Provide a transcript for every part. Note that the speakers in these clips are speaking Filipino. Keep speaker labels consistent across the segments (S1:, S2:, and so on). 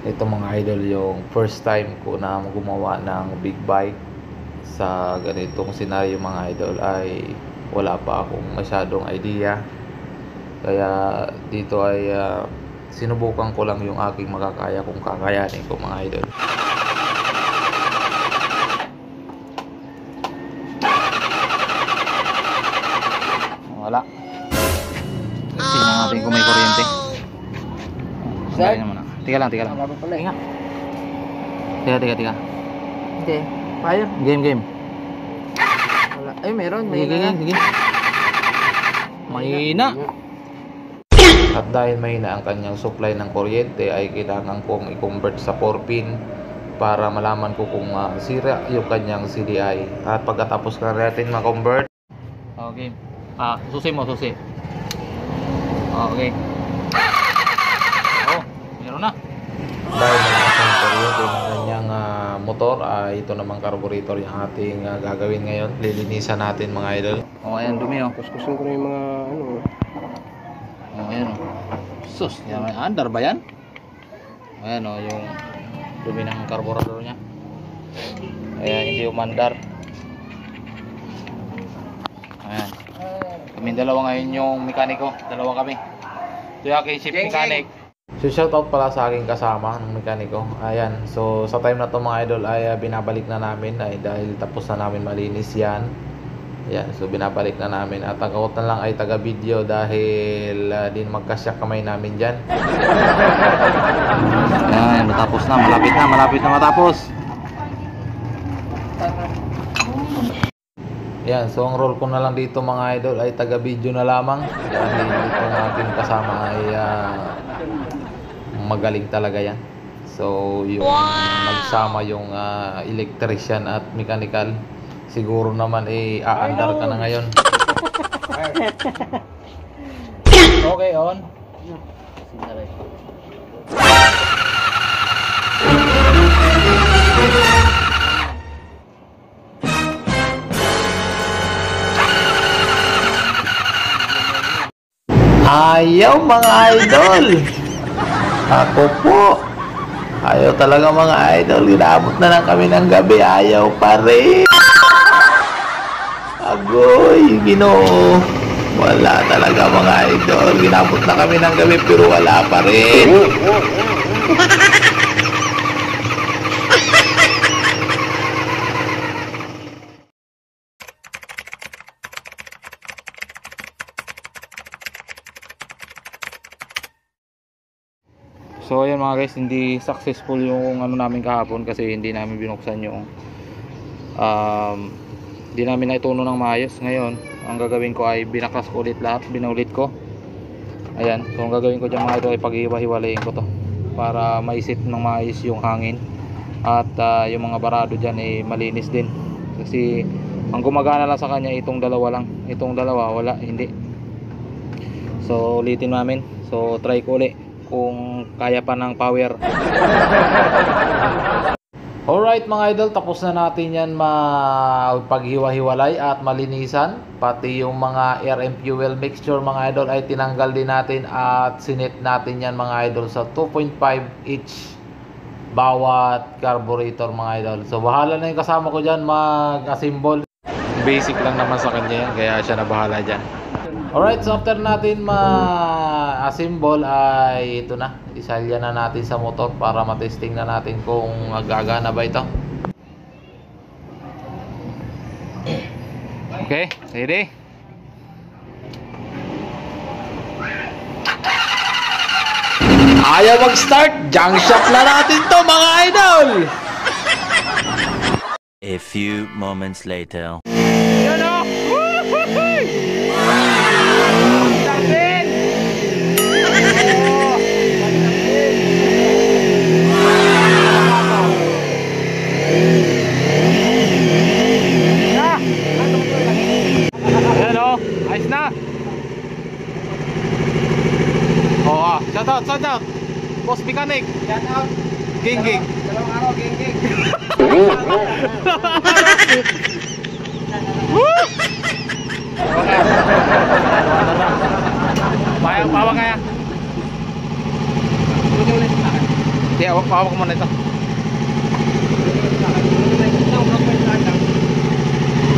S1: Ito mga idol, yung first time ko na gumawa ng big bike sa ganitong senaryo mga idol, ay wala pa akong masyadong idea. Kaya dito ay sinubukan ko lang yung aking makakaya, kung kakayanin ko mga idol. Wala. Tingnan natin kung may kuryente. Sandali naman. Tiga lang. Tiga.
S2: Hindi. Fire?
S1: Game.
S2: Wala. Ay, meron.
S1: Sige. Mahina. At dahil mahina ang kanyang supply ng kuryente, ay kailangan kong i-convert sa 4-pin para malaman ko kung sira yung kanyang CDI. At pagkatapos ka natin ma-convert. Okay. Susi. Okay. Oh, meron na. Dahil malakas ang kuryente ng kanyang motor, ito namang carburetor yung ating gagawin ngayon. Lilinisan natin mga idol. Oh, ayan, dumi oh.
S2: Kuskusin ko na yung mga ano.
S1: Oh, ayan oh. Sus, yan, andar ba yan? Ayan oh, yung dumi ng carburetor niya. Ayan, hindi umandar. Ayan. Kaming dalawa ngayon yung mekaniko. Dalawa kami. Ito yung aking chief mechanic. So shoutout pala sa aking kasama ng mekaniko. Ayan. So sa time na to mga idol ay binabalik na namin dahil tapos na namin malinis yan. Ayan. So binabalik na namin. At ang na lang ay taga video dahil din magkasya kamay namin dyan. Ayan. Matapos na. Malapit na matapos. Yan, so ang role ko na lang dito mga idol ay taga-video na lamang. Dahil itong aking kasama ay magaling talaga yan. So yung magsama yung electrician at mechanical, siguro naman aandar ka na ngayon. Okay, on. Ayaw mga idol. Ako po. Ayaw talaga mga idol. Ginabot na lang kami ng gabi. Ayaw pa rin. Agoy, Ginoo. Wala talaga mga idol. Ginabot na kami ng gabi pero wala pa rin. So ayun mga guys, hindi successful yung ano namin kahapon kasi hindi namin binuksan yung hindi namin naituno ng maayos. Ngayon ang gagawin ko ay binaklas ko ulit lahat, binaulit ko. Ayan, so ang gagawin ko dyan mga ito ay paghiwa-hiwalayin ko to para maisip ng maayos yung hangin. At yung mga barado dyan ay malinis din. Kasi ang gumagana lang sa kanya itong dalawa lang. Itong dalawa wala, hindi. So ulitin namin. So try ko ulit kung kaya pa ng power. Alright mga idol, tapos na natin yan paghiwa-hiwalay at malinisan. Pati yung mga air and fuel mixture mga idol ay tinanggal din natin at sinit natin yan mga idol sa 2.5 each bawat carburetor mga idol. So bahala na yung kasama ko dyan mag-assemble. Basic lang naman sa kanya yan, kaya siya na bahala dyan. Alright, so after natin ma-assemble ay ito na, isalya na natin sa motor para matesting na natin kung gagana ba ito. Okay, ready? Ayaw mag-start, junk shop na natin to mga idol!
S3: A few moments later.
S1: Yan o! Ayos na. Shout out. Boss mechanic. Shout out. Ging. Dalawang araw, ging. Pawang kaya. Sige, hawak mo na ito.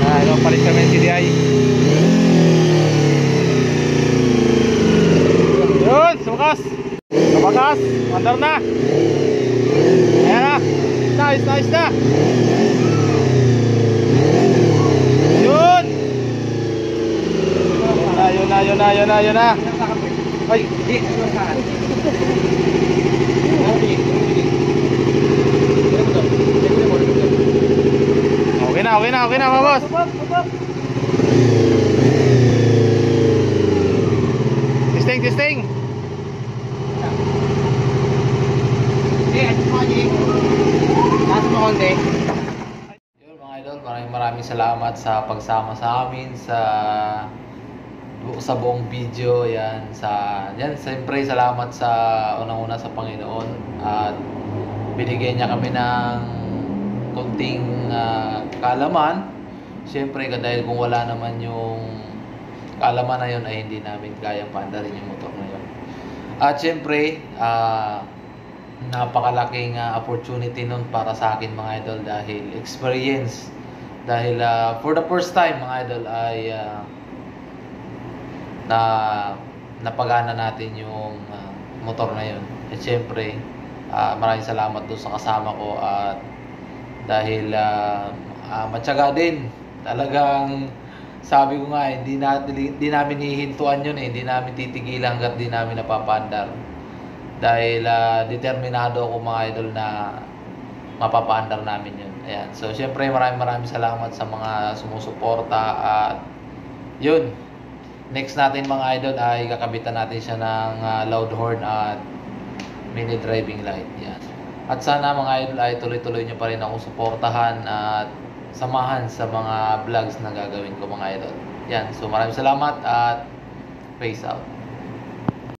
S1: Ito, palit kami ng CDI. Yun, sumakas. Sumakas, mandar na. Ayan na. Nice na. Yun. Yun na. Ay, di. Okay na, mga boss. Testing. Yun mga idol, maraming salamat sa pagsama sa amin sa buong video. Yan, siyempre salamat sa unang-una sa Panginoon at binigyan niya kami ng konting kaalaman. Siyempre dahil kung wala naman yung kaalaman na yun ay hindi namin kayang paandarin yung motor na yun. At siyempre napakalaking opportunity nun para sa akin mga idol dahil experience. Dahil for the first time mga idol ay napagana natin yung motor na yun. At siyempre maraming salamat doon sa kasama ko at dahil matyaga din. Talagang sabi ko nga hindi namin hihintuan yun hindi namin titigilan hanggat di namin napapandar. Dahil determinado ako mga idol na mapapandar namin yun. Ayan. So syempre maraming salamat sa mga sumusuporta at yun. Next natin mga idol ay kakabitan natin siya ng loud horn at mini driving light. Yan. At sana mga idol ay tuloy-tuloy nyo pa rin akong suportahan at samahan sa mga vlogs na gagawin ko mga idol. Yan. So maraming salamat at peace out.